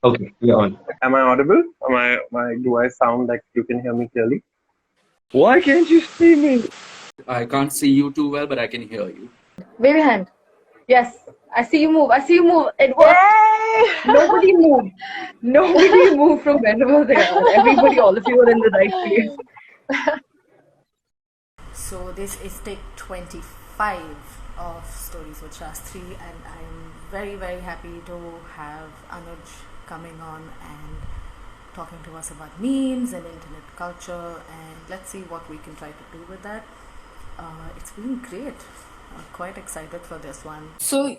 Okay, we're on. Am I audible? Do I sound like you can hear me clearly? Why can't you see me? I can't see you too well, but I can hear you. Wave your hand. Yes, I see you move. I see you move. It worked. Nobody moved. Nobody moved from wherever they are. Everybody, all of you are in the right place. So this is take 25 of Stories with Shastri, and I'm very, very happy to have Anuj coming on and talking to us about memes and internet culture, and let's see what we can try to do with that. It's been great. I'm quite excited for this one. So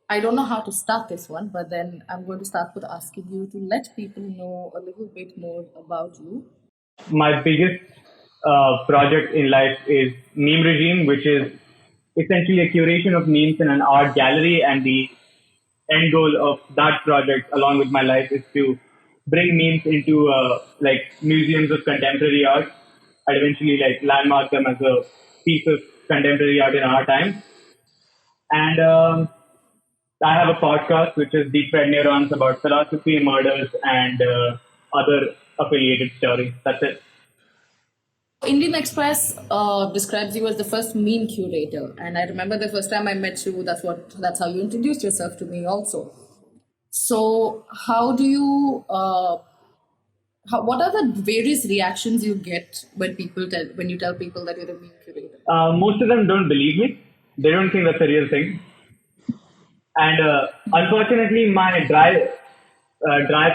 I don't know how to start this one, but then I'm going to start with asking you to let people know a little bit more about you. My biggest project in life is Meme Regime, which is essentially a curation of memes in an art gallery. And the end goal of that project, along with my life, is to bring memes into like museums of contemporary art. I'd eventually like landmark them as a piece of contemporary art in our time. And I have a podcast which is Deep Red Neurons about philosophy, murders, and other affiliated stories. That's it. Indian Express describes you as the first meme curator, and I remember the first time I met you. That's how you introduced yourself to me, also. So, how do you? What are the various reactions you get when you tell people that you're a meme curator? Most of them don't believe me. They don't think that's a real thing. And unfortunately, my dry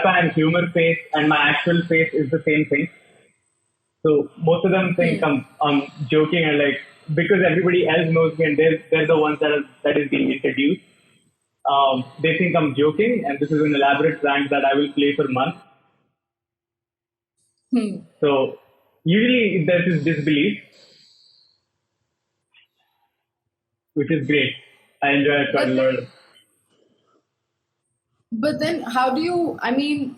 pan humor face and my actual face is the same thing. So most of them think I'm joking, and like because everybody else knows me and they're the ones that is being introduced. They think I'm joking, and this is an elaborate prank that I will play for months. So usually there's this disbelief, which is great. I enjoy it quite a lot. But then, how do you? I mean,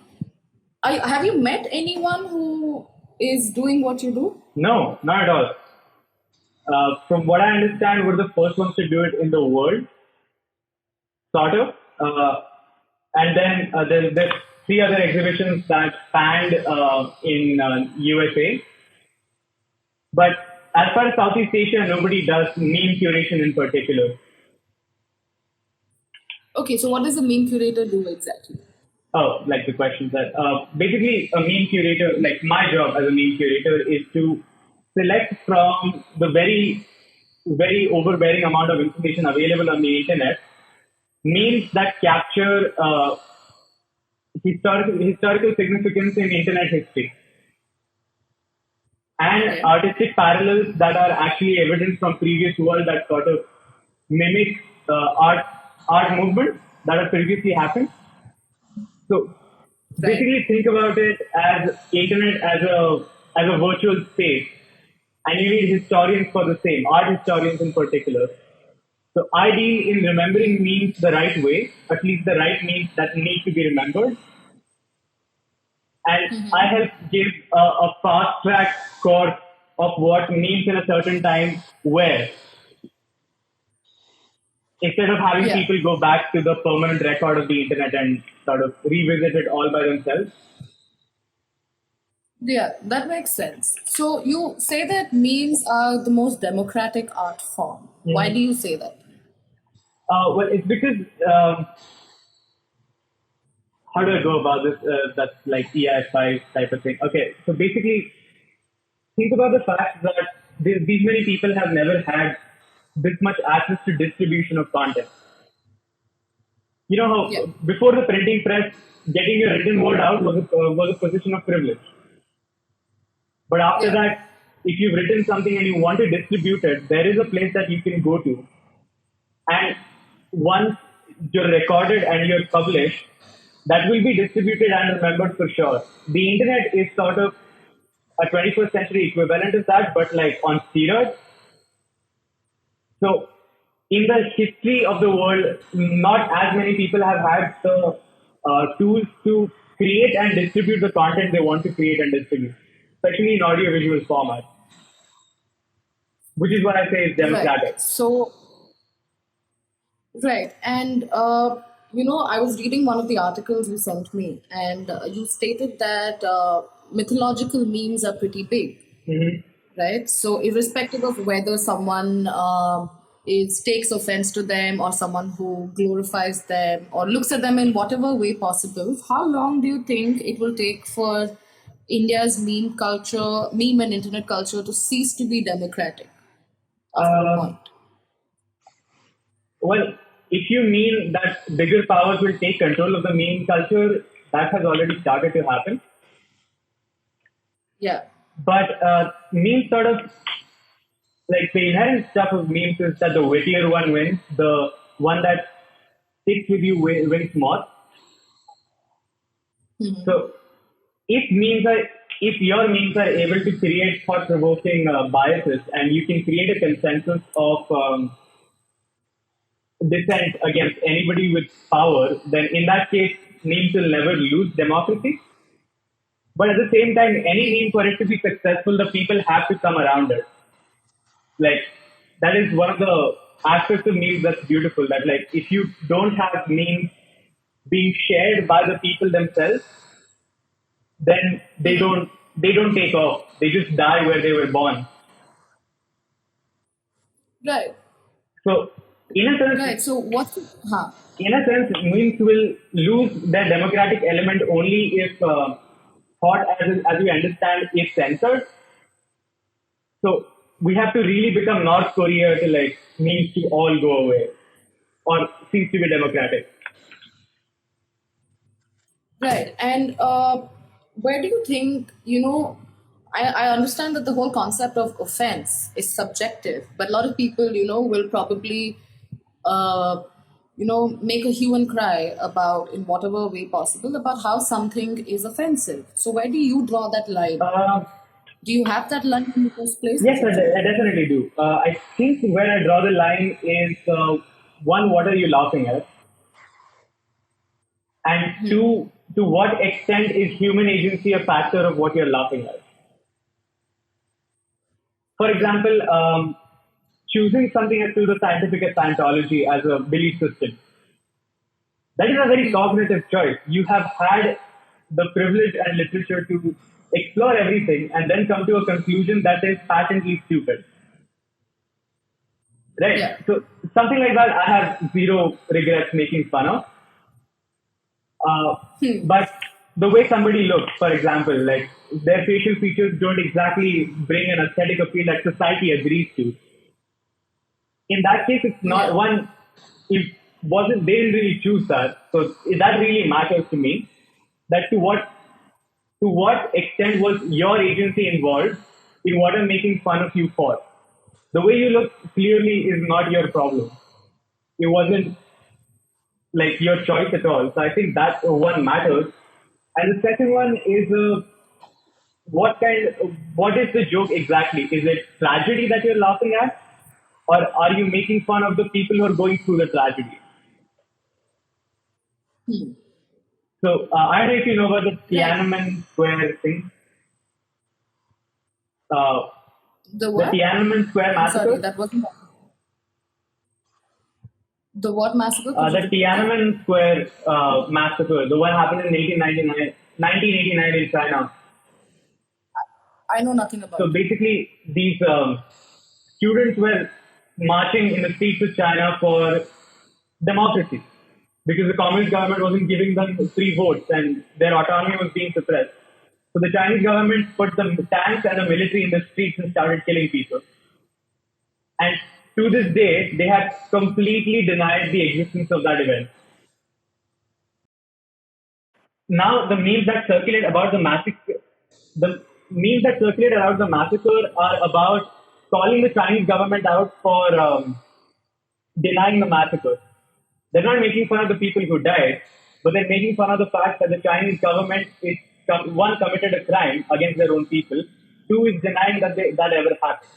have you met anyone who is doing what you do? No, not at all. From what I understand, we're the first ones to do it in the world, sort of. And then there's three other exhibitions that spanned in USA. But as far as Southeast Asia, nobody does meme curation in particular. Okay, so what does a meme curator do exactly? Oh, like the question that basically a meme curator, like my job as a meme curator, is to select from the very, very overbearing amount of information available on the internet memes that capture historical significance in internet history and artistic parallels that are actually evident from previous world that sort of mimic art movements that have previously happened. So basically, think about it as internet as a virtual space, and you need historians for the same, art historians in particular. So I deal in remembering memes the right way, at least the right memes that need to be remembered, and I help give a fast track course of what memes in a certain time were, instead of having people go back to the permanent record of the internet and sort of revisit it all by themselves. Yeah, that makes sense. So you say that memes are the most democratic art form. Why do you say that? Well, it's because how do I go about this? That's like EI5 type of thing. Okay, so basically, think about the fact that these many people have never had this much access to distribution of content. You know how before the printing press, getting your written word out was a position of privilege. But after that, if you've written something and you want to distribute it, there is a place that you can go to. And once you're recorded and you're published, that will be distributed and remembered for sure. The internet is sort of a 21st century equivalent of that, but like on steroids. So in the history of the world, not as many people have had the tools to create and distribute the content they want to create and distribute, especially in audio-visual format, which is what I say is democratic. Right. So, right. And I was reading one of the articles you sent me, and you stated that mythological memes are pretty big, right? So, irrespective of whether someone is takes offense to them, or someone who glorifies them or looks at them in whatever way possible, how long do you think it will take for India's meme and internet culture to cease to be democratic after a Um, point? well, if you mean that bigger powers will take control of the meme culture, that has already started to happen. Yeah. But memes sort of like the inherent stuff of memes is that the wittier one wins, the one that sticks with you wins more. So if your memes are able to create thought-provoking biases, and you can create a consensus of dissent against anybody with power, then in that case, memes will never lose democracy. But at the same time, any meme for it to be successful, the people have to come around it. Like that is one of the aspects of memes that's beautiful. That like if you don't have memes being shared by the people themselves, then they don't take off. They just die where they were born. Right. So in a sense, Right. So huh? memes will lose their democratic element only if thought as we understand is censored. So we have to really become North Korea to like memes to all go away or cease to be democratic. Right. And where do you think, I understand that the whole concept of offense is subjective, but a lot of people, will probably, make a hue and cry about, in whatever way possible, about how something is offensive. So where do you draw that line? Uh, Do you have that line in the first place? yes, I definitely do. I think where I draw the line is one, what are you laughing at? And two, to what extent is human agency a factor of what you're laughing at? For example, choosing something as pseudoscientific as Scientology as a belief system. That is a very cognitive choice. You have had the privilege and literature to explore everything and then come to a conclusion that is patently stupid. Right? Yeah. So something like that, I have zero regrets making fun of. But the way somebody looks, for example, like their facial features don't exactly bring an aesthetic appeal that society agrees to. In that case, it's not one. It wasn't. They didn't really choose that, so that really matters to me. That to what extent was your agency involved in what I'm making fun of you for? The way you look clearly is not your problem. It wasn't like your choice at all. So I think that one matters. And the second one is what is the joke exactly? Is it tragedy that you're laughing at, or are you making fun of the people who are going through the tragedy? So I don't know if you know about the Tiananmen Square thing. Uh, The the what? Tiananmen Square I'm sorry, massacre. that wasn't. The what massacre? Could The you repeat that? Tiananmen Square massacre, the one happened in 1989 in China. I know nothing about So it. basically, these students were marching in the streets of China for democracy because the communist government wasn't giving them free votes and their autonomy was being suppressed. So the Chinese government put the tanks and the military in the streets and started killing people. And to this day, they have completely denied the existence of that event. Now, the memes that circulate about the massacre are about calling the Chinese government out for denying the massacre. They're not making fun of the people who died, but they're making fun of the fact that the Chinese government is one committed a crime against their own people, two is denying that ever happened.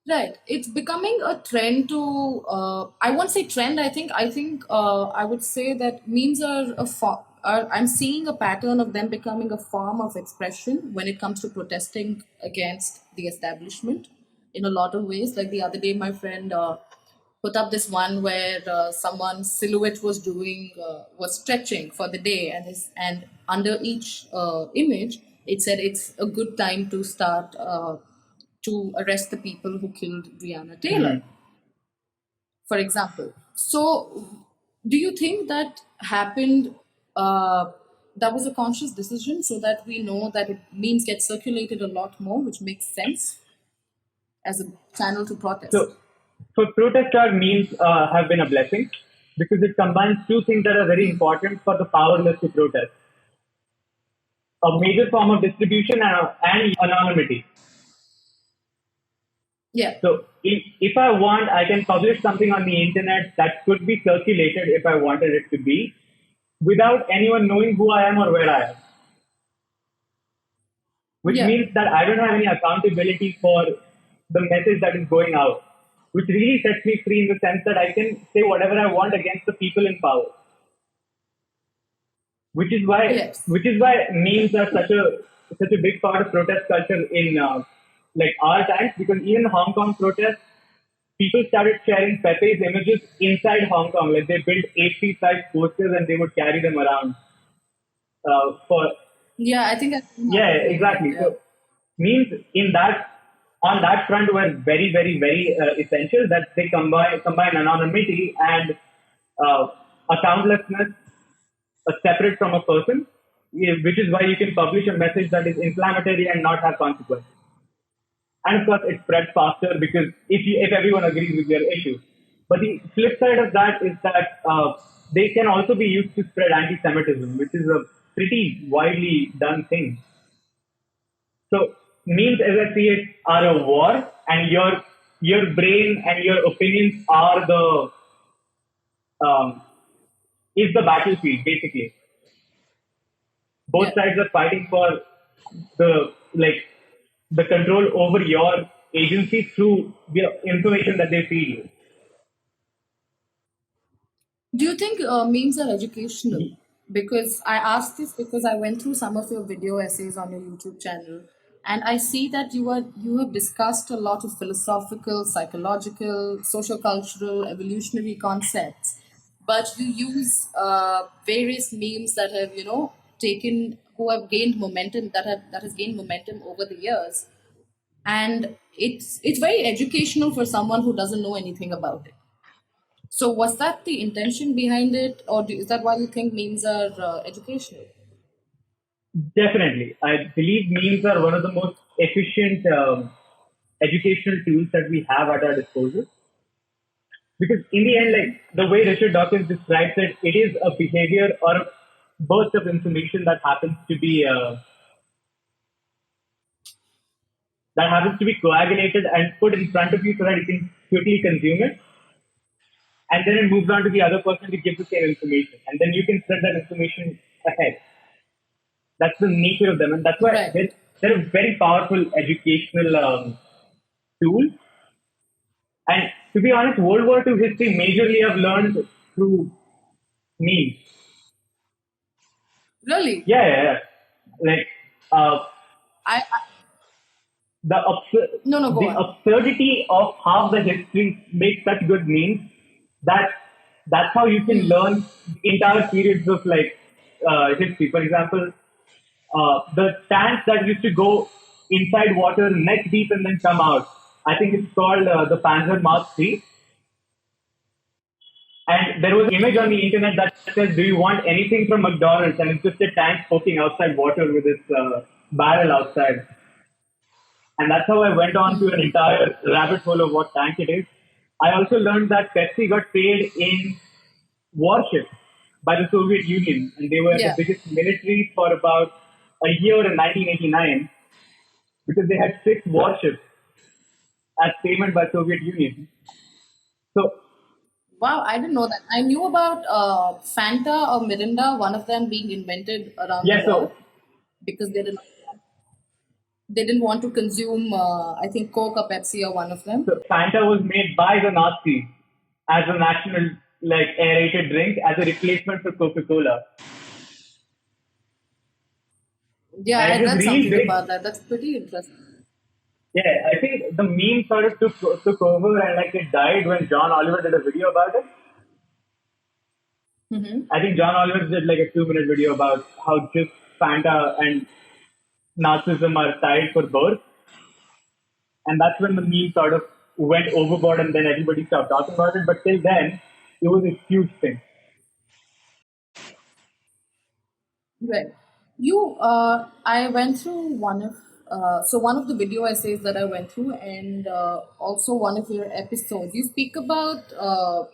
Right. It's becoming a trend to. I won't say trend. I think. I would say that memes are a form. I'm seeing a pattern of them becoming a form of expression when it comes to protesting against the establishment in a lot of ways. Like the other day, my friend put up this one where someone's silhouette was stretching for the day, and under each image it said it's a good time to start to arrest the people who killed Breonna Taylor, for example. So, do you think that happened? That was a conscious decision, so that we know that memes get circulated a lot more, which makes sense as a channel to protest. So, for protest memes have been a blessing because it combines two things that are very important for the powerless to protest: a major form of distribution and anonymity. Yeah. So if I want, I can publish something on the internet that could be circulated if I wanted it to be, without anyone knowing who I am or where I am. Which Yeah. means that I don't have any accountability for the message that is going out, which really sets me free in the sense that I can say whatever I want against the people in power. Which is why Yes. memes are such a big part of protest culture in like our times, because even Hong Kong protests, people started sharing Pepe's images inside Hong Kong. Like they built 8 feet size posters and they would carry them around for Yeah, I think yeah, exactly. Yeah. So memes on that front were very, very, very essential, that they combine anonymity and accountlessness separate from a person, which is why you can publish a message that is inflammatory and not have consequences. And of course, it spreads faster because if everyone agrees with your issue. But the flip side of that is that they can also be used to spread anti-Semitism, which is a pretty widely done thing. So memes, as I see it, are a war, and your brain and your opinions are is the battlefield basically. Both Yeah. sides are fighting for the control over your agency through the information that they feed you. Do you think memes are educational? Because I asked this because I went through some of your video essays on your YouTube channel, and I see that you have discussed a lot of philosophical, psychological, social-cultural, evolutionary concepts, but you use various memes that have who have gained momentum, that has gained momentum over the years, and it's very educational for someone who doesn't know anything about it. So was that the intention behind it, or is that why you think memes are educational? Definitely, I believe memes are one of the most efficient educational tools that we have at our disposal. Because in the end, like the way Richard Dawkins describes it, it is a behavior or a burst of information that happens to be coagulated and put in front of you so that you can quickly consume it. And then it moves on to the other person to give the same information. And then you can spread that information ahead. That's the nature of them. And that's why Right. they're a very powerful educational tool. And to be honest, World War II history majorly I've learned through memes. Really? Yeah. Like, I the No, go the on. absurdity of how the history makes such good memes that that's how you can learn entire periods of history. For example, the tanks that used to go inside water neck deep and then come out. I think it's called the Panzer Mark III. And there was an image on the internet that says, "Do you want anything from McDonald's?" And it's just a tank poking outside water with its barrel outside. And that's how I went on to an entire rabbit hole of what tank it is. I also learned that Pepsi got paid in warships by the Soviet Union, and they were Yeah. the biggest military for about a year in 1989 because they had 6 warships as payment by Soviet Union. So Wow, I didn't know that. I knew about Fanta or Mirinda, one of them being invented around yeah, the world so because they didn't want to consume, I think, Coke or Pepsi or one of them. so Fanta was made by the Nazis as a national aerated drink as a replacement for Coca-Cola. Yeah, I And it was read really something big. about that. That's pretty interesting. Yeah, I think the meme sort of took over and like it died when John Oliver did a video about it. I think John Oliver did like a 2-minute video about how just Fanta and Nazism are tied for birth, and that's when the meme sort of went overboard, and then everybody stopped talking about it. But till then, it was a huge thing. Right. I went through one of the video essays that I went through, and also one of your episodes. You speak about, the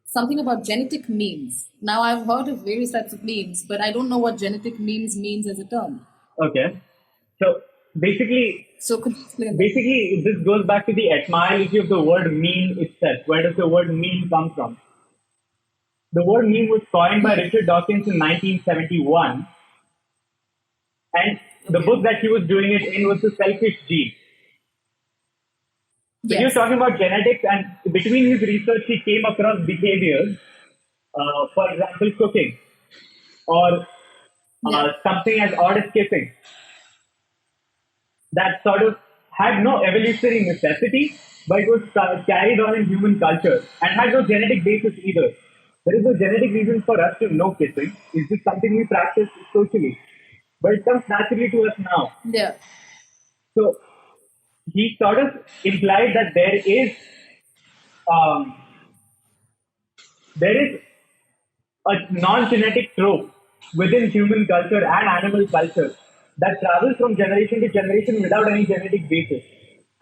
something about genetic memes. Now, I've heard of various types of memes, but I don't know what genetic memes means as a term. Okay, so basically, So, could you explain that? basically, this goes back to the etymology of the word meme itself. Where does the word meme come from? The word meme was coined by Richard Dawkins in 1971, and the book that he was doing it in was The Selfish Gene. So he was Yes. talking about genetics, and between his research, he came across behaviors, for example, cooking, or Yeah. something as odd as kissing, that sort of had no evolutionary necessity, but it was carried on in human culture and had no genetic basis either. There is no genetic reason for us to know kissing. It's just something we practice socially. But it comes naturally to us now. Yeah. So he sort of implied that um, there is a non-genetic trope within human culture and animal culture that travels from generation to generation without any genetic basis.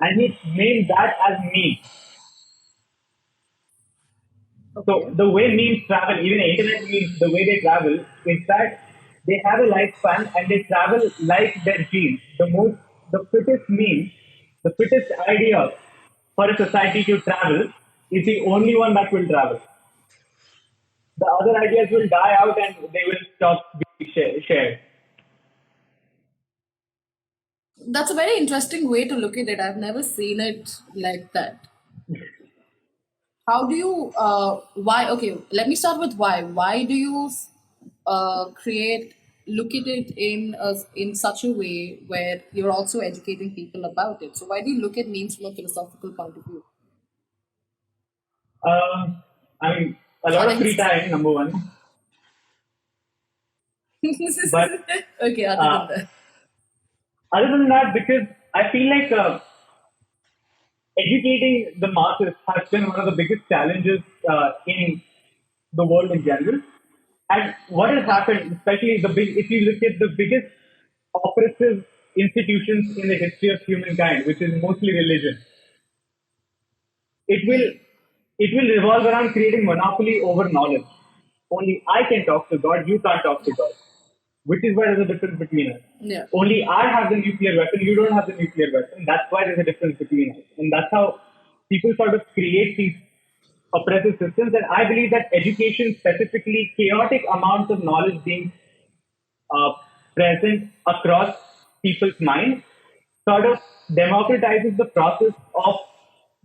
And he named that as meme. So the way memes travel, even internet memes, the way they travel, is that they have a lifespan and they travel like their genes. The fittest meme, the fittest idea for a society to travel is the only one that will travel. The other ideas will die out and they will stop being shared. That's a very interesting way to look at it. I've never seen it like that. How do you, why, okay, let me start with why. Why do you look at it in such a way where you're also educating people about it? So why do you look at memes from a philosophical point of view? I mean, a lot of free time, number one. But Okay, uh, other other than that. than that, because I feel like educating the masses has been one of the biggest challenges in the world in general. And what has happened, especially if you look at the biggest oppressive institutions in the history of humankind, which is mostly religion, it will it will revolve around creating monopoly over knowledge. Only I can talk to God, you can't talk to God. Which is why there's a difference between us. Yeah. Only I have the nuclear weapon, you don't have the nuclear weapon. That's why there's a difference between us. And that's how people sort of create these oppressive systems. And I believe that education, specifically chaotic amounts of knowledge being uh, present across people's minds, sort of democratizes the process of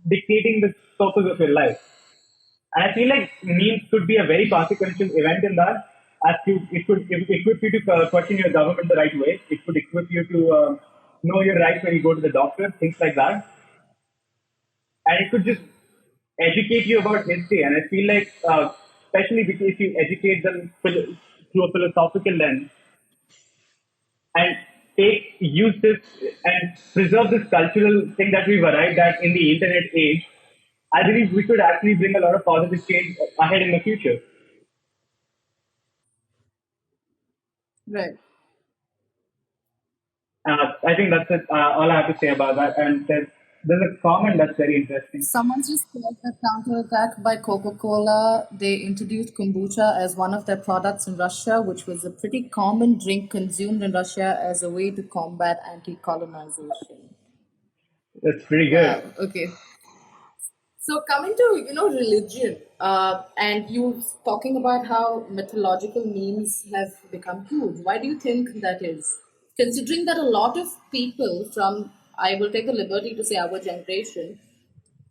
dictating the purpose of your life. And I feel like memes could be a very consequential event in that. As to it could equip you to question your government the right way. It could equip you to know your rights when you go to the doctor, things like that. And it could just educate you about history. And I feel like, especially because if you educate them through a philosophical lens and use this and preserve this cultural thing that we've arrived at in the internet age, I believe we could actually bring a lot of positive change ahead in the future. Right. I think that's it, all I have to say about that. And there's a comment that's very interesting. Someone just said that counterattack by Coca-Cola, they introduced kombucha as one of their products in Russia, which was a pretty common drink consumed in Russia as a way to combat anti-colonization. That's pretty good. Wow, okay. So coming to, religion, and you talking about how mythological memes have become huge. Why do you think that is? Considering that a lot of people from, I will take the liberty to say our generation,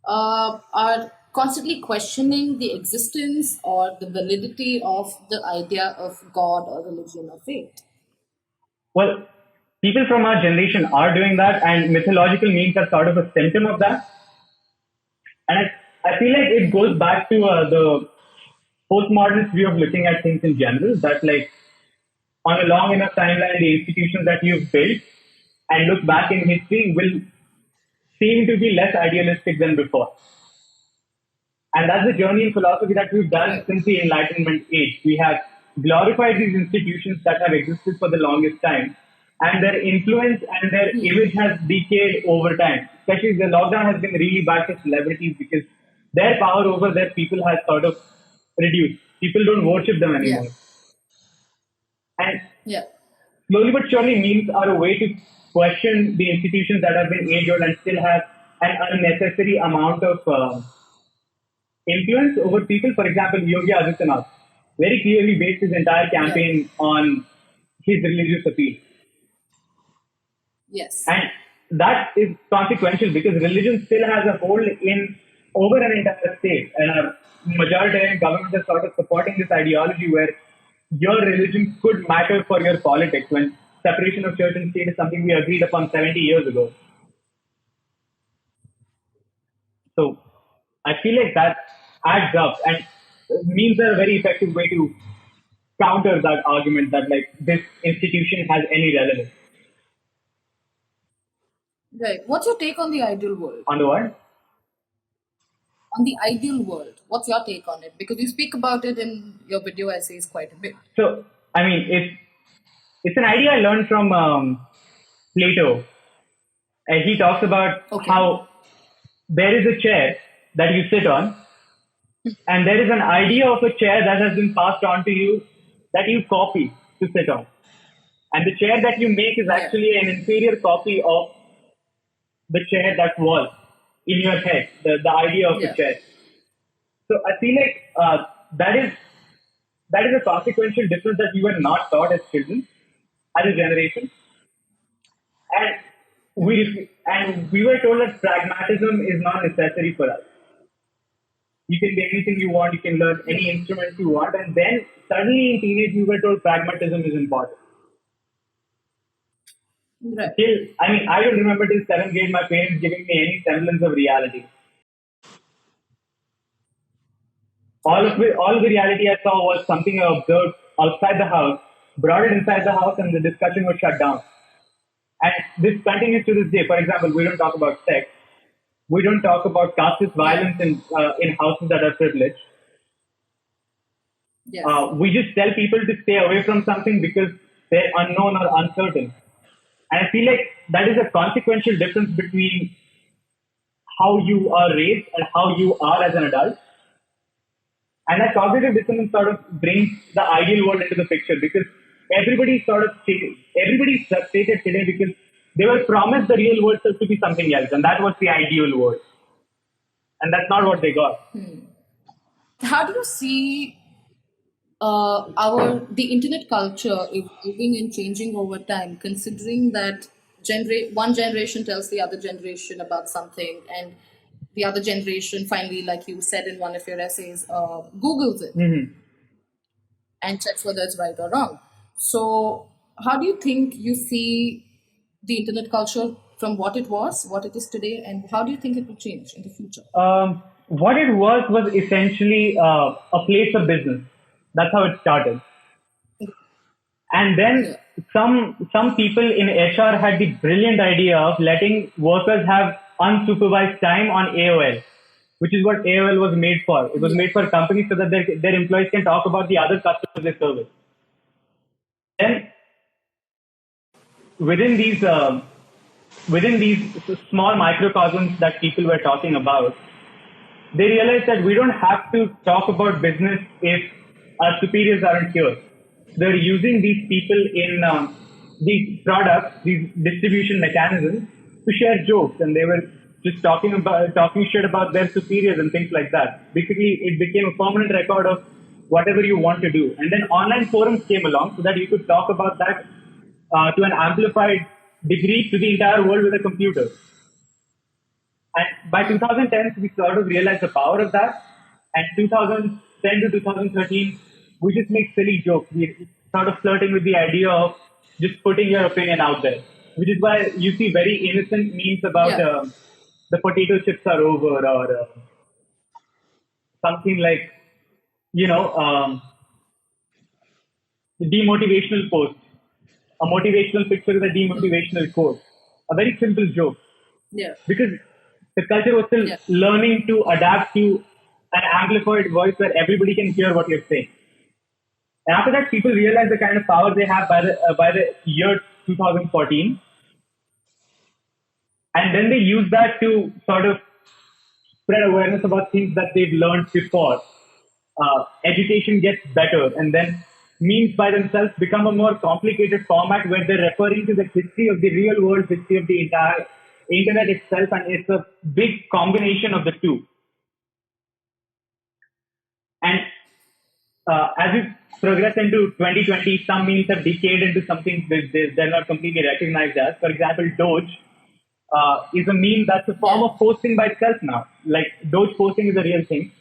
are constantly questioning the existence or the validity of the idea of God or religion or faith. Well, people from our generation are doing that, and mythological memes are sort of a symptom of that. And I feel like it goes back to the postmodernist view of looking at things in general, that like on a long enough timeline, the institutions that you've built and look back in history will seem to be less idealistic than before. And that's the journey in philosophy that we've done since the Enlightenment age. We have glorified these institutions that have existed for the longest time, and their influence and their image has decayed over time. Especially the lockdown has been really bad for celebrities because their power over their people has sort of reduced. People don't worship them anymore. And Yeah. slowly but surely, memes are a way to question the institutions that have been age old and still have an unnecessary amount of influence over people. For example, Yogi Adityanath very clearly based his entire campaign on his religious appeal. Yes. And that is consequential because religion still has a hold in over an entire state, and our majoritarian government is sort of supporting this ideology where your religion could matter for your politics when separation of church and state is something we agreed upon 70 years ago. So I feel like that adds up, and memes are a very effective way to counter that argument that like this institution has any relevance. Right. What's your take on the ideal world? On the what? On the ideal world, what's your take on it? Because you speak about it in your video essays quite a bit. So I mean, it's an idea I learned from Plato, and he talks about how there is a chair that you sit on, and there is an idea of a chair that has been passed on to you that you copy to sit on. And the chair that you make is actually an inferior copy of the chair that was in your head, the idea of the chair. So I feel like that is a consequential difference that we were not taught as children, as a generation. And we were told that pragmatism is not necessary for us. You can do anything you want, you can learn any instrument you want, and then suddenly in teenage we were told pragmatism is important. Right. I don't remember till 7th grade my parents giving me any semblance of reality. All of the reality I saw was something I observed outside the house, brought it inside the house, and the discussion was shut down. And this continues to this day. For example, we don't talk about sex. We don't talk about casteist violence in houses that are privileged. Yes. We just tell people to stay away from something because they're unknown or uncertain. And I feel like that is a consequential difference between how you are raised and how you are as an adult. And that cognitive dissonance sort of brings the ideal world into the picture because everybody's frustrated today because they were promised the real world to be something else, and that was the ideal world. And that's not what they got. How do you see the internet culture evolving and changing over time, considering that one generation tells the other generation about something, and the other generation finally, like you said in one of your essays, Googles it and checks whether it's right or wrong. So how do you think you see the internet culture from what it was, what it is today, and how do you think it will change in the future? What it was essentially a place of business. That's how it started. And then some people in HR had the brilliant idea of letting workers have unsupervised time on AOL, which is what AOL was made for. It was made for companies so that their employees can talk about the other customers they service. Then within these small microcosms that people were talking about, they realized that we don't have to talk about business if our superiors aren't here. They're using these people in these products, these distribution mechanisms, to share jokes, and they were just talking shit about their superiors and things like that. Basically, it became a permanent record of whatever you want to do. And then online forums came along so that you could talk about that to an amplified degree to the entire world with a computer. And by 2010, we sort of realized the power of that. And 2010 to 2013, we just make silly jokes. We sort of flirting with the idea of just putting your opinion out there, which is why you see very innocent memes about Yeah. the potato chips are over or something like, you know, demotivational post. A motivational picture is a demotivational quote. A very simple joke. Yeah. Because the culture was still Yeah. learning to adapt to an amplified voice where everybody can hear what you're saying. And after that, people realized the kind of power they have by the year 2014, and then they use that to sort of spread awareness about things that they've learned before. Education gets better, and then memes by themselves become a more complicated format where they're referring to the history of the real world, history of the entire internet itself, and it's a big combination of the two. And as we progress into 2020, some memes have decayed into something that they're not completely recognized as. For example, Doge is a meme that's a form of posting by itself now. Like Doge posting is a real thing.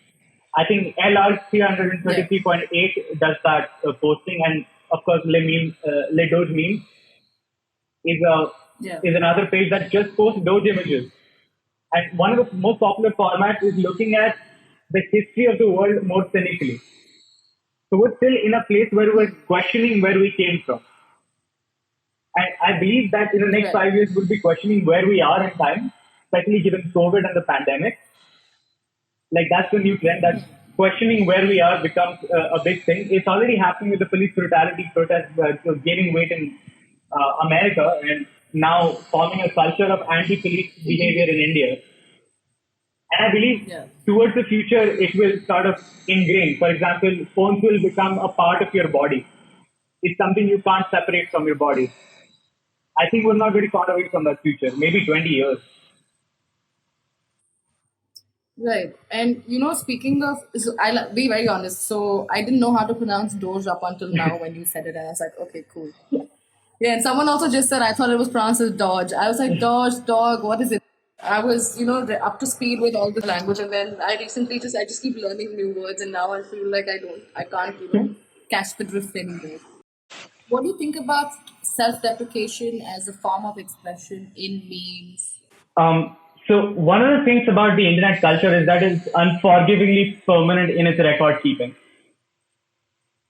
I think LR333.8 does that posting, and of course, Le Doge meme is Yeah. is another page that just posts Doge images. And one of the most popular formats is looking at the history of the world more cynically. So we're still in a place where we're questioning where we came from. And I believe that in the next Right. 5 years, we'll be questioning where we are in time, especially given COVID and the pandemic. Like that's the new trend that questioning where we are becomes a big thing. It's already happening with the police brutality protests gaining weight in America and now forming a culture of anti-police behavior in India. And I believe Yeah. towards the future, it will sort of ingrain. For example, phones will become a part of your body. It's something you can't separate from your body. I think we're not very far away from that future, maybe 20 years. Right. And speaking of, so I'll be very honest. So I didn't know how to pronounce Doge up until now when you said it, and I was like, okay, cool. Yeah, and someone also just said I thought it was pronounced as Dodge. I was like, Dodge, dog, what is it? I was, up to speed with all the language, and then I just keep learning new words, and now I feel like I can't, catch the drift anymore. What do you think about self-deprecation as a form of expression in memes? So one of the things about the internet culture is that it's unforgivingly permanent in its record keeping.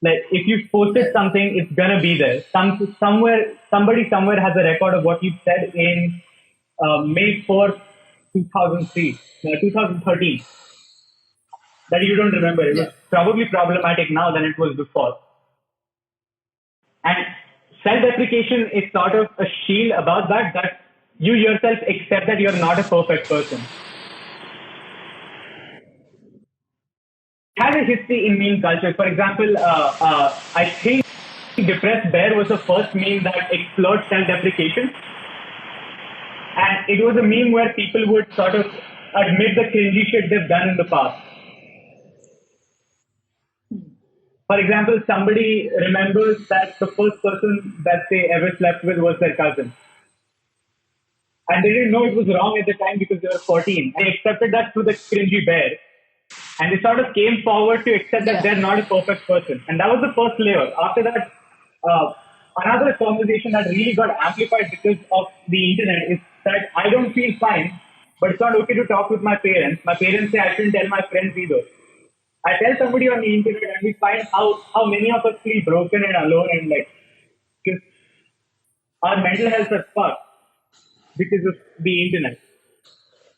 Like if you posted something, it's gonna be there. Somebody somewhere has a record of what you said in May 4th, 2013. That you don't remember. It was Yeah. probably problematic now than it was before. And self-deprecation is sort of a shield about that you yourself accept that you're not a perfect person. It has a history in meme culture. For example, I think Depressed Bear was the first meme that explored self-deprecation. And it was a meme where people would sort of admit the cringy shit they've done in the past. For example, somebody remembers that the first person that they ever slept with was their cousin. And they didn't know it was wrong at the time because they were 14. They accepted that through the cringy bear. And they sort of came forward to accept that they're not a perfect person. And that was the first layer. After that, another conversation that really got amplified because of the internet is that I don't feel fine, but it's not okay to talk with my parents. My parents say I shouldn't tell my friends either. I tell somebody on the internet and we find how many of us feel broken and alone and like just our mental health is fucked because of the internet.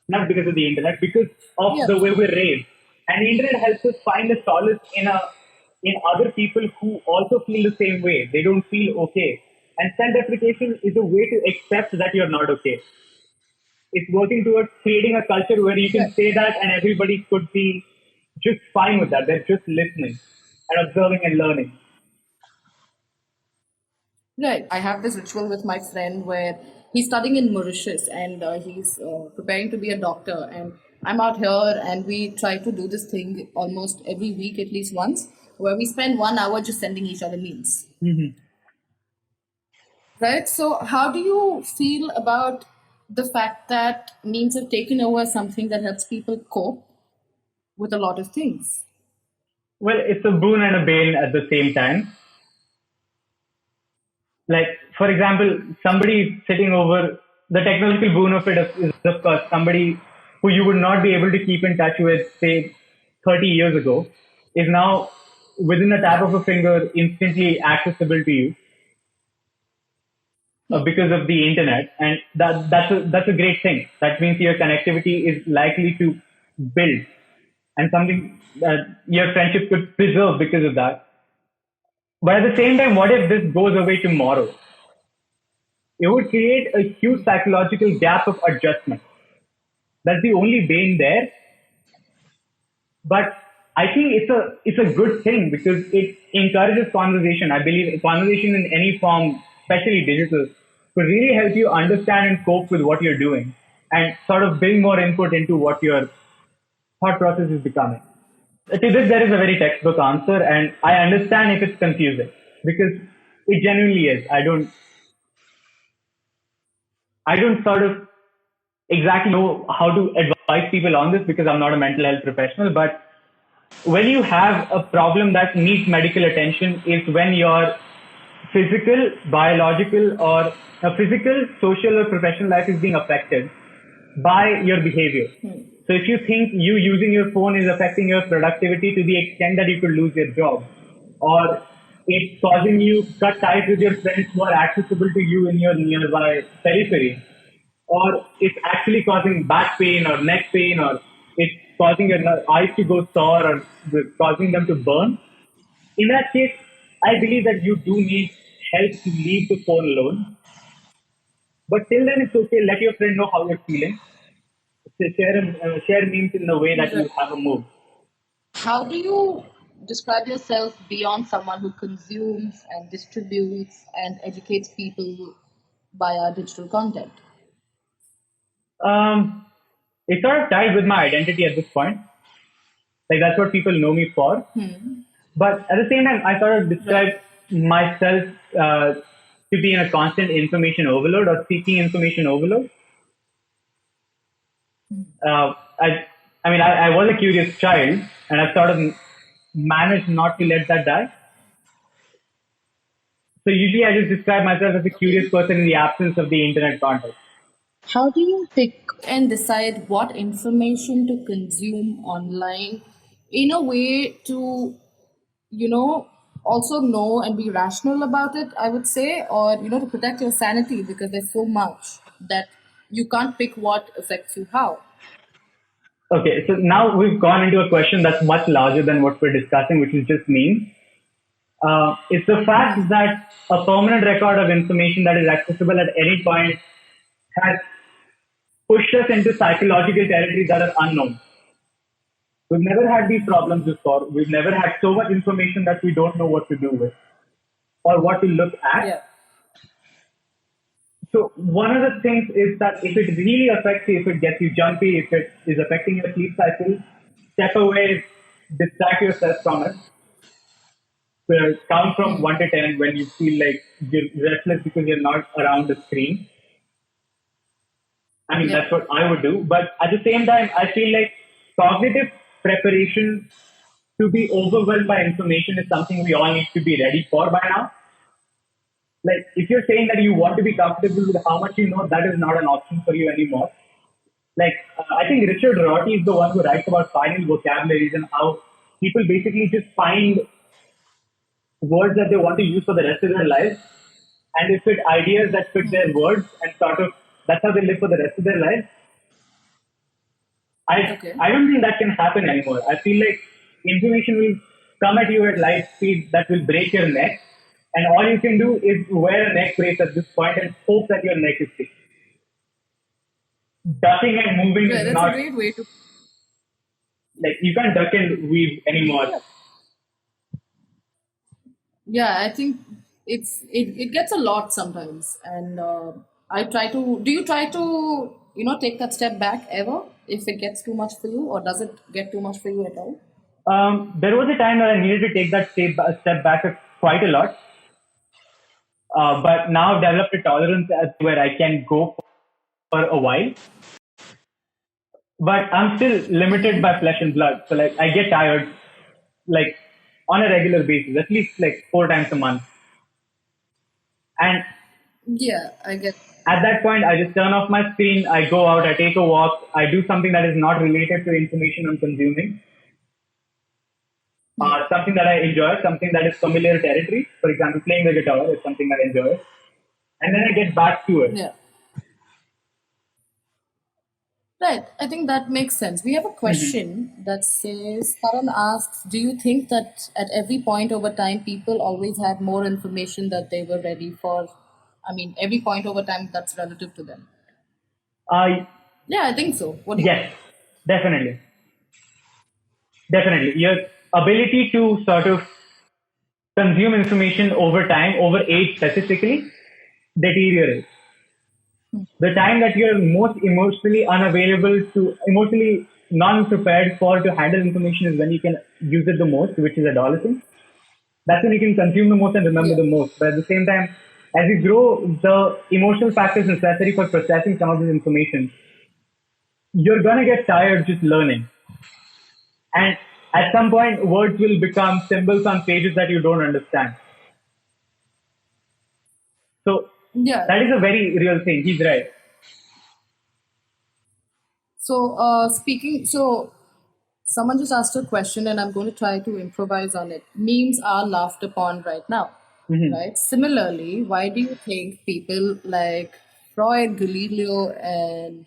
Not because of the internet, because of Yeah. the way we're raised. And the internet helps us find a solace in other people who also feel the same way. They don't feel okay. And self-deprecation is a way to accept that you're not okay. It's working towards creating a culture where you can say that and everybody could be just fine with that. They're just listening and observing and learning. Right. I have this ritual with my friend where he's studying in Mauritius and he's preparing to be a doctor. And I'm out here and we try to do this thing almost every week, at least once, where we spend 1 hour just sending each other memes. Right. So, how do you feel about the fact that memes have taken over something that helps people cope with a lot of things? Well, it's a boon and a bane at the same time. Like for example, somebody sitting over, the technological boon of it is of course somebody who you would not be able to keep in touch with, say, 30 years ago, is now within a tap of a finger instantly accessible to you because of the internet, and that's a great thing. That means your connectivity is likely to build, and something that your friendship could preserve because of that. But at the same time, what if this goes away tomorrow? It would create a huge psychological gap of adjustment. That's the only bane there. But I think it's a good thing because it encourages conversation. I believe conversation in any form, especially digital, could really help you understand and cope with what you're doing and sort of bring more input into what your thought process is becoming. To this, there is a very textbook answer, and I understand if it's confusing because it genuinely is. I don't sort of exactly know how to advise people on this because I'm not a mental health professional. But when you have a problem that needs medical attention, is when your physical, biological, or a physical, social, or professional life is being affected by your behavior. So if you think you using your phone is affecting your productivity to the extent that you could lose your job, or it's causing you cut ties with your friends who are accessible to you in your nearby periphery, or it's actually causing back pain or neck pain, or it's causing your eyes to go sore or causing them to burn, in that case, I believe that you do need help to leave the phone alone. But till then, it's okay. Let your friend know how you're feeling. Share memes in the way that you have a mood. How do you describe yourself beyond someone who consumes and distributes and educates people via digital content? It's sort of tied with my identity at this point. Like that's what people know me for. But at the same time, I sort of describe myself to be in a constant information overload or seeking information overload. I was a curious child, and I've sort of managed not to let that die. So usually I just describe myself as a curious person in the absence of the internet context. How do you pick and decide what information to consume online in a way to, also know and be rational about it, I would say, or, to protect your sanity because there's so much that you can't pick what affects you how? Okay, so now we've gone into a question that's much larger than what we're discussing, which is just memes. It's the fact that a permanent record of information that is accessible at any point has pushed us into psychological territory that are unknown. We've never had these problems before. We've never had so much information that we don't know what to do with or what to look at. Yeah. So one of the things is that if it really affects you, if it gets you jumpy, if it is affecting your sleep cycle, step away, distract yourself from it. So count from 1 to 10 when you feel like you're restless because you're not around the screen. I mean, that's what I would do. But at the same time, I feel like cognitive preparation to be overwhelmed by information is something we all need to be ready for by now. Like, if you're saying that you want to be comfortable with how much you know, that is not an option for you anymore. Like, I think Richard Rorty is the one who writes about finding vocabularies and how people basically just find words that they want to use for the rest of their lives. And they fit ideas that fit their words and sort of, that's how they live for the rest of their lives. I don't think that can happen anymore. I feel like information will come at you at light speed that will break your neck. And all you can do is wear a neck brace at this point and hope that your neck is safe. Ducking and moving is That's not... a great way to... Like, you can't duck and weave anymore. Yeah, I think it gets a lot sometimes. And I try to... Do you try to, take that step back ever if it gets too much for you? Or does it get too much for you at all? There was a time where I needed to take that step back quite a lot. But now I've developed a tolerance where I can go for a while. But I'm still limited by flesh and blood. So like I get tired like on a regular basis, at least like 4 times a month. And Yeah, I get. At that point, I just turn off my screen, I go out, I take a walk, I do something that is not related to information I'm consuming, something that I enjoy, something that is familiar territory. For example, playing the guitar is something I enjoy. And then I get back to it. Yeah. Right. I think that makes sense. We have a question that says, Karan asks, do you think that at every point over time, people always had more information that they were ready for? I mean, every point over time that's relative to them. Uh, Yeah, I think so. What do you yes, definitely. Definitely. Your ability to sort of consume information over time, over age specifically, deteriorates. The time that you're most emotionally unavailable to, emotionally non-prepared for to handle information is when you can use it the most, which is adolescence. That's when you can consume the most and remember Yeah. the most. But at the same time, as you grow, the emotional factors necessary for processing some of this information, you're gonna get tired just learning. And at some point, words will become symbols on pages that you don't understand. So Yeah. that is a very real thing. He's right. So, so someone just asked a question and I'm going to try to improvise on it. Memes are laughed upon right now, right? Similarly, why do you think people like Freud, Galileo, and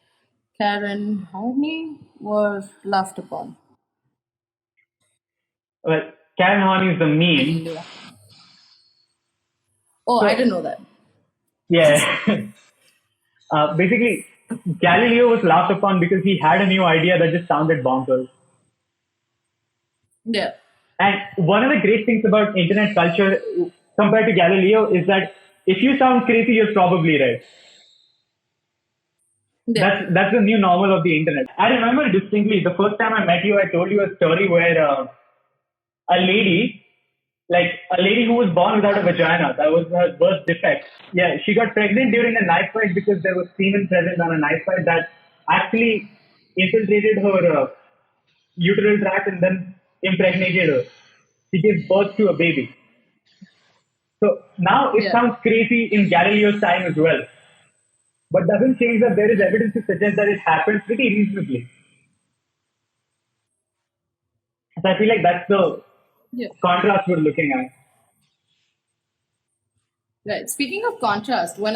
Karen Horney were laughed upon? Well, Karen Horn is the meme. Galileo. Oh, I So, didn't know that. yeah. Basically, Galileo was laughed upon because he had a new idea that just sounded bonkers. Yeah. And one of the great things about internet culture compared to Galileo is that if you sound crazy, you're probably right. Yeah. That's the new normal of the internet. I remember distinctly the first time I met you, I told you a story where a lady, like a lady who was born without a vagina, that was her birth defect. Yeah, she got pregnant during a knife fight because there was semen present on a knife fight that actually infiltrated her uterine tract and then impregnated her. She gave birth to a baby. So now it Yeah. sounds crazy in Galileo's time as well, but doesn't change that there is evidence to suggest that it happened pretty reasonably. So I feel like that's the Yeah. contrast we're looking at. Right. Speaking of contrast, when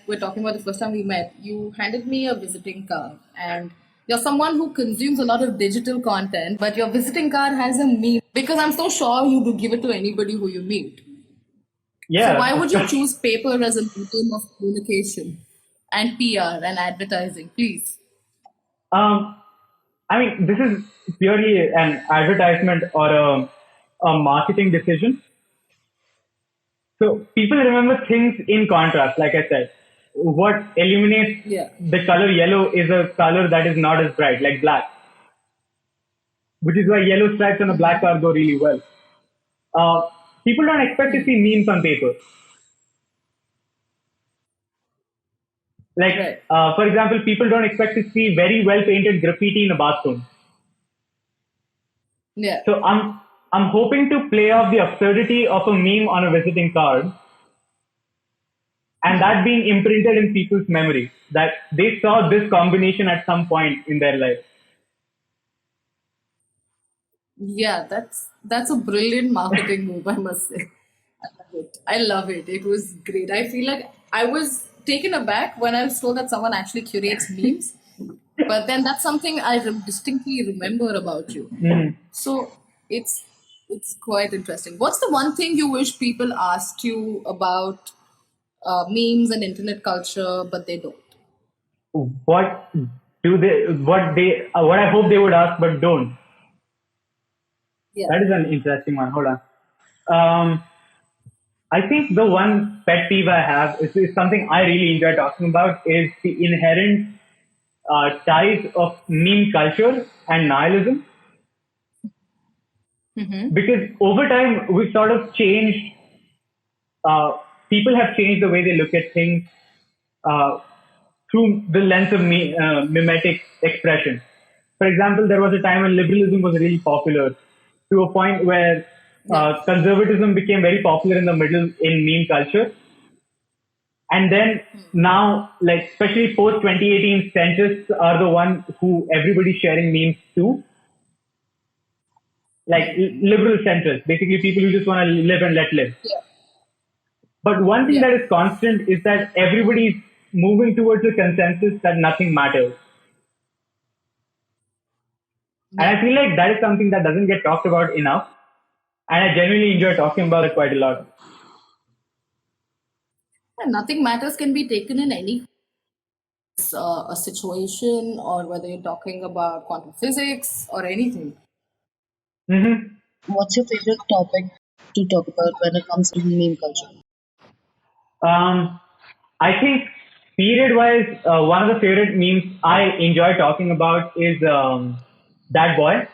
we're talking about the first time we met, you handed me a visiting card, and you're someone who consumes a lot of digital content, but your visiting card has a meme because I'm so sure you would give it to anybody who you meet. Yeah. So why would you choose paper as a medium of communication and PR and advertising, please? I mean, this is purely an advertisement or a marketing decision. So people remember things in contrast, like I said. What illuminates Yeah. the color yellow is a color that is not as bright, like black, which is why yellow stripes on a black car go really well. People don't expect to see memes on paper. Like, Right. for example, people don't expect to see very well painted graffiti in a bathroom. Yeah. So I'm hoping to play off the absurdity of a meme on a visiting card, and that being imprinted in people's memory that they saw this combination at some point in their life. Yeah, that's a brilliant marketing move, I must say. I love it. I love it. It was great. I feel like I was taken aback when I was told that someone actually curates memes, but then that's something I distinctly remember about you. So it's quite interesting. What's the one thing you wish people asked you about memes and internet culture, but they don't? What what I hope they would ask but don't. Yeah. That is an interesting one. Hold on. I think the one pet peeve I have is something I really enjoy talking about is the inherent ties of meme culture and nihilism. Because over time we've sort of changed. People have changed the way they look at things uh, through the lens of mimetic expression. For example, there was a time when liberalism was really popular, to a point where conservatism became very popular in the middle in meme culture. And then now, like especially post 2018, centrists are the one who everybody's sharing memes to. Like liberal centrists, basically people who just want to live and let live. Yeah. But one thing Yeah. that is constant is that everybody's moving towards a consensus that nothing matters. And I feel like that is something that doesn't get talked about enough. And I genuinely enjoy talking about it quite a lot. And nothing matters can be taken in any a situation, or whether you're talking about quantum physics or anything. What's your favorite topic to talk about when it comes to meme culture? I think period-wise, one of the favorite memes I enjoy talking about is That Boy.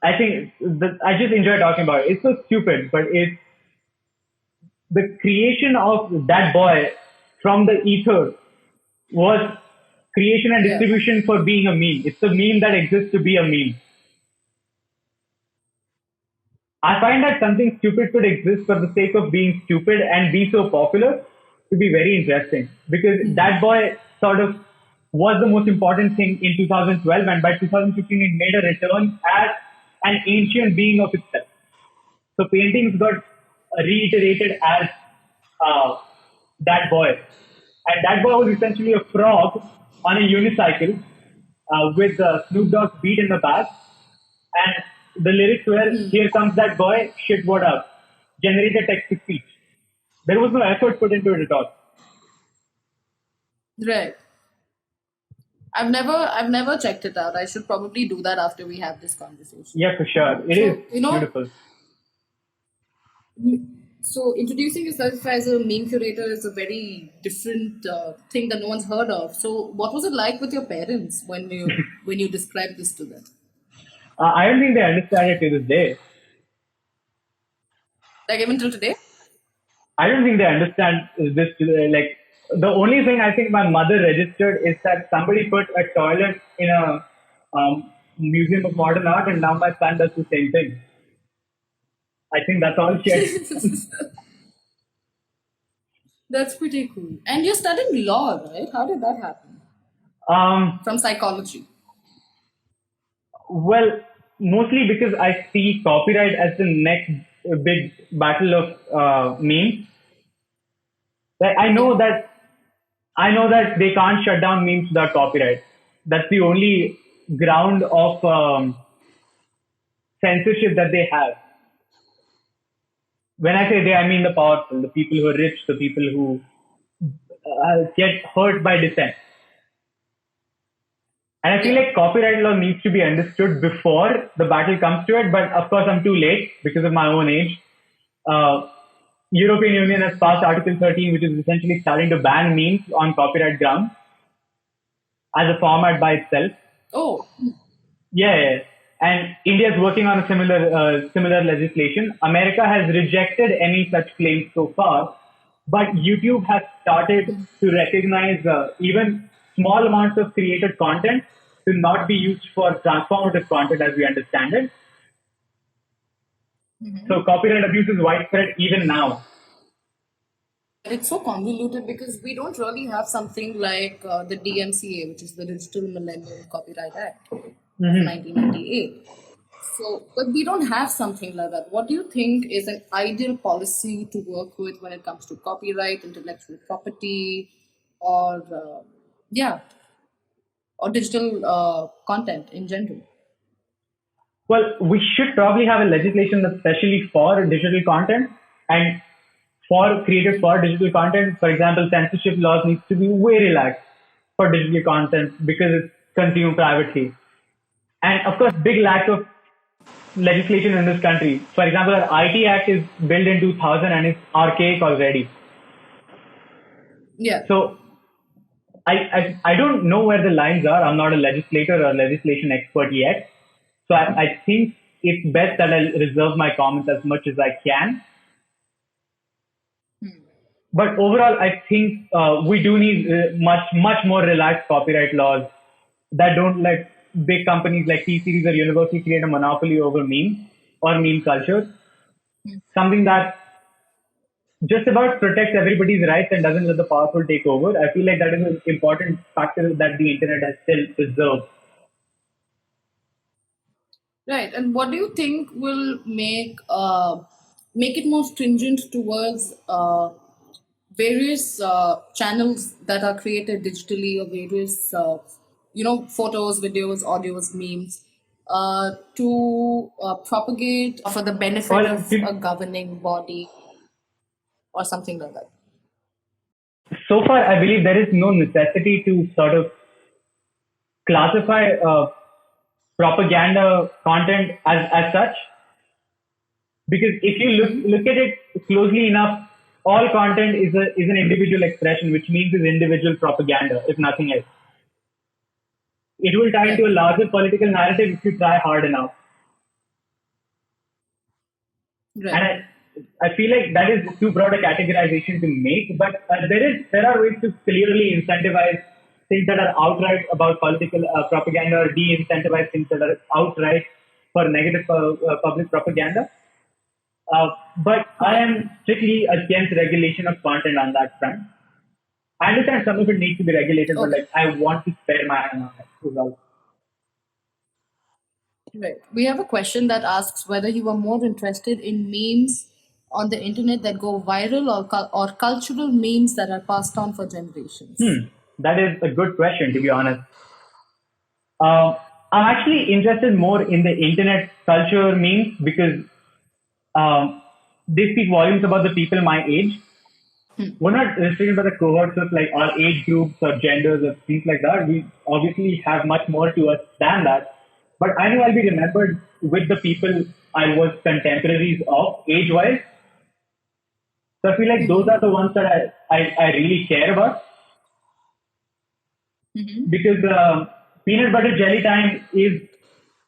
I think I just enjoy talking about it. It's so stupid, but it's the creation of That Boy from the ether was creation and Yeah. distribution for being a meme. It's a meme that exists to be a meme. I find that something stupid could exist for the sake of being stupid and be so popular to be very interesting, because That Boy sort of was the most important thing in 2012, and by 2015 it made a return as an ancient being of itself. So paintings got reiterated as That Boy. And That Boy was essentially a frog on a unicycle with Snoop Dogg's beat in the back. And the lyrics were, "Here comes that boy, shit, what up?" Generated text to speech. There was no effort put into it at all. Right. I've never checked it out. I should probably do that after we have this conversation. Yeah, for sure. It So, is you know- beautiful. So introducing yourself as a meme curator is a very different thing that no one's heard of. So what was it like with your parents when you described this to them? I don't think they understand it to this day. Like even till today? I don't think they understand this. Like, the only thing I think my mother registered is that somebody put a toilet in a museum of modern art, and now my son does the same thing. I think that's all she has. That's pretty cool. And you're studying law, right? How did that happen? From psychology. Well, mostly because I see copyright as the next big battle of memes. Like, I know that they can't shut down memes without copyright. That's the only ground of censorship that they have. When I say they, I mean the powerful, the people who are rich, the people who get hurt by dissent. And I feel like copyright law needs to be understood before the battle comes to it. But of course, I'm too late because of my own age. European Union has passed Article 13, which is essentially starting to ban memes on copyright grounds as a format by itself. Oh, Yeah. And India is working on a similar legislation. America has rejected any such claims so far, but YouTube has started to recognize even small amounts of created content to not be used for transformative content as we understand it. So copyright abuse is widespread even now. it's so convoluted because we don't really have something like the DMCA, which is the Digital Millennium Copyright Act of 1998. So, but we don't have something like that. What do you think is an ideal policy to work with when it comes to copyright, intellectual property, or or digital content in general? Well, we should probably have a legislation that's specially for digital content and created for digital content. For example, censorship laws needs to be way relaxed for digital content because it's consumed privately. And of course, big lack of legislation in this country. For example, our IT Act is built in 2000 and it's archaic already. Yeah. So I don't know where the lines are. I'm not a legislator or legislation expert yet. So I think it's best that I reserve my comments as much as I can. But overall, I think we do need much more relaxed copyright laws that don't let big companies like T-Series or University create a monopoly over memes or meme culture. Something that just about protects everybody's rights and doesn't let the powerful take over. I feel like that is an important factor that the internet has still preserved. Right. And what do you think will make it more stringent towards various channels that are created digitally, or various photos, videos, audios, memes, to propagate for the benefit Well, of a governing body or something like that? so far, I believe there is no necessity to sort of classify propaganda content as such, because if you look at it closely enough, all content is an individual expression, which means is individual propaganda, if nothing else. It will tie into a larger political narrative if you try hard enough. Right. And I feel like that is too broad a categorization to make, but there are ways to clearly incentivize things that are outright about political propaganda, or de-incentivize things that are outright for negative public propaganda. But I am strictly against regulation of content on that front. I understand some of it needs to be regulated, but like I want to spare my hand on it as well. Right. We have a question that asks whether you are more interested in memes on the internet that go viral, or cultural memes that are passed on for generations. That is a good question, to be honest. I'm actually interested more in the internet culture memes, because they speak volumes about the people my age. We're not restricted by the cohorts of like our age groups or genders or things like that. We obviously have much more to us than that. But I know I'll be remembered with the people I was contemporaries of age-wise. So I feel like those are the ones that I really care about. Because Peanut Butter Jelly Time is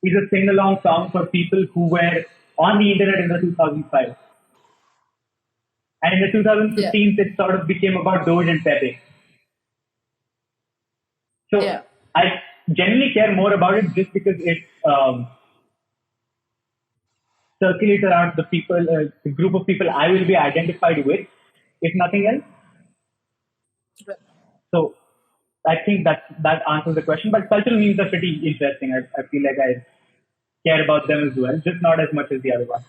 a sing-along song for people who were on the internet in the 2005. And in the 2015s, it sort of became about Doge and Pepe. So I generally care more about it just because it circulates around the people, the group of people I will be identified with, if nothing else. Right. So I think that answers the question. But cultural memes are pretty interesting. I feel like I care about them as well, just not as much as the other one.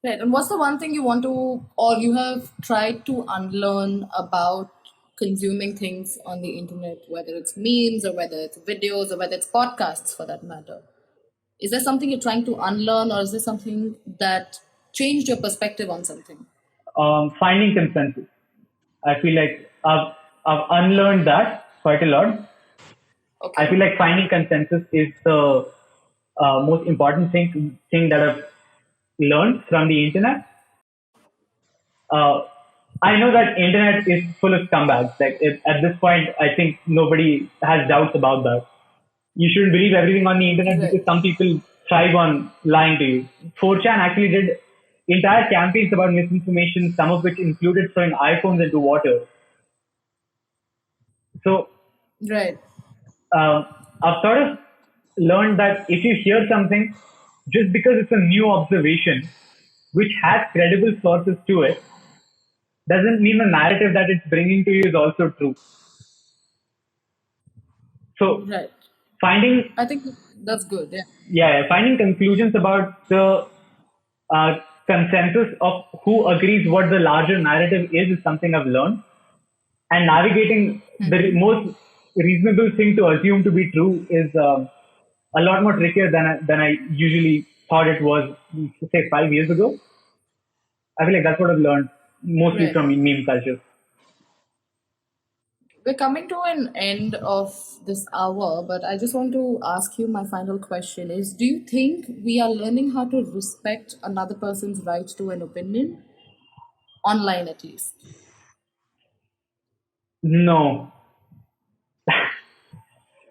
Right. And what's the one thing you want to, or you have tried to unlearn about consuming things on the internet, whether it's memes or whether it's videos or whether it's podcasts for that matter? Is there something you're trying to unlearn, or is there something that changed your perspective on something? Finding consensus. I feel like I've unlearned that quite a lot. Okay. I feel like finding consensus is the most important thing that I've learned from the internet. I know that internet is full of scumbags. Like at this point, I think nobody has doubts about that. You shouldn't believe everything on the internet because some people thrive on lying to you. 4chan actually did entire campaigns about misinformation, some of which included throwing iPhones into water. So, right. I've sort of learned that if you hear something, just because it's a new observation, which has credible sources to it, doesn't mean the narrative that it's bringing to you is also true. So, right. I think that's good. Finding conclusions about the consensus of who agrees what the larger narrative is something I've learned. And navigating the most reasonable thing to assume to be true is a lot more trickier than I usually thought it was, say, 5 years ago. I feel like that's what I've learned mostly from meme culture. We're coming to an end of this hour, but I just want to ask you, my final question is, do you think we are learning how to respect another person's right to an opinion? Online, at least. No.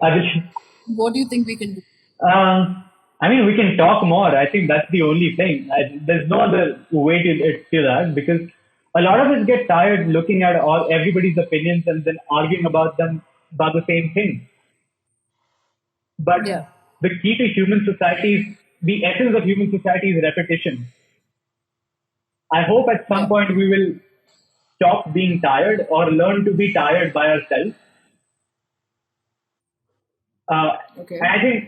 What do you think we can do? I mean, we can talk more. I think that's the only thing. There's no other way to that, because a lot of us get tired looking at everybody's opinions and then arguing about the same thing. But the key to human society, the essence of human society is repetition. I hope at some point we will stop being tired or learn to be tired by ourselves. Okay. And I think,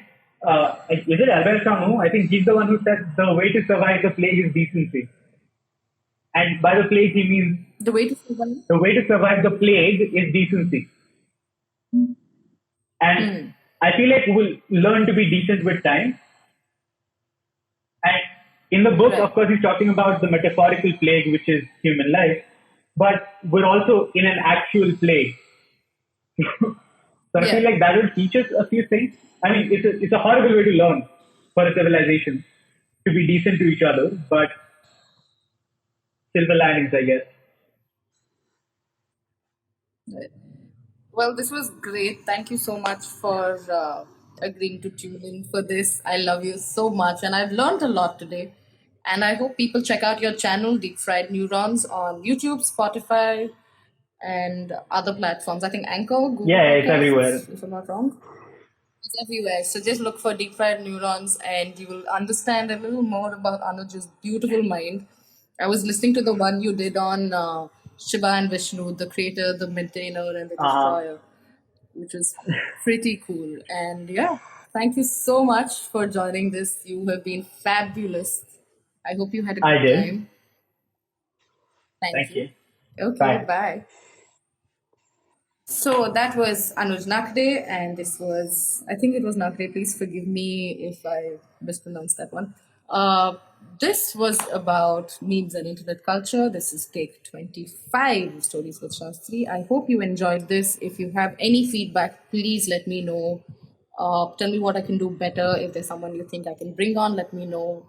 is it Albert Camus? I think he's the one who said the way to survive the plague is decency. And by the plague, he means The way to survive. the way to survive the plague is decency. And I feel like we'll learn to be decent with time. And in the book, Right. of course, he's talking about the metaphorical plague, which is human life. But we're also in an actual plague. So I feel like that will teach us a few things. I mean, it's a horrible way to learn for a civilization to be decent to each other, but silver linings, I guess. Well, this was great. Thank you so much for agreeing to tune in for this. I love you so much, and I've learned a lot today. And I hope people check out your channel, Deep Fried Neurons, on YouTube, Spotify, and other platforms. I think Anchor, Google Yeah, it's Podcasts, everywhere. if I'm not wrong. It's everywhere. So just look for Deep Fried Neurons, and you will understand a little more about Anuj's beautiful mind. I was listening to the one you did on Shiva and Vishnu, the creator, the maintainer, and the destroyer, which was pretty cool. And yeah, thank you so much for joining this. You have been fabulous. I hope you had a I good did. time. Thank you. Okay, Bye. bye. So that was Anuj Nakde, and this was, I think it was Nakde. Please forgive me if I mispronounced that one. This was about memes and internet culture. This is take 25 Stories with Shastri. I hope you enjoyed this. If you have any feedback, please let me know. Tell me what I can do better. If there's someone you think I can bring on, let me know.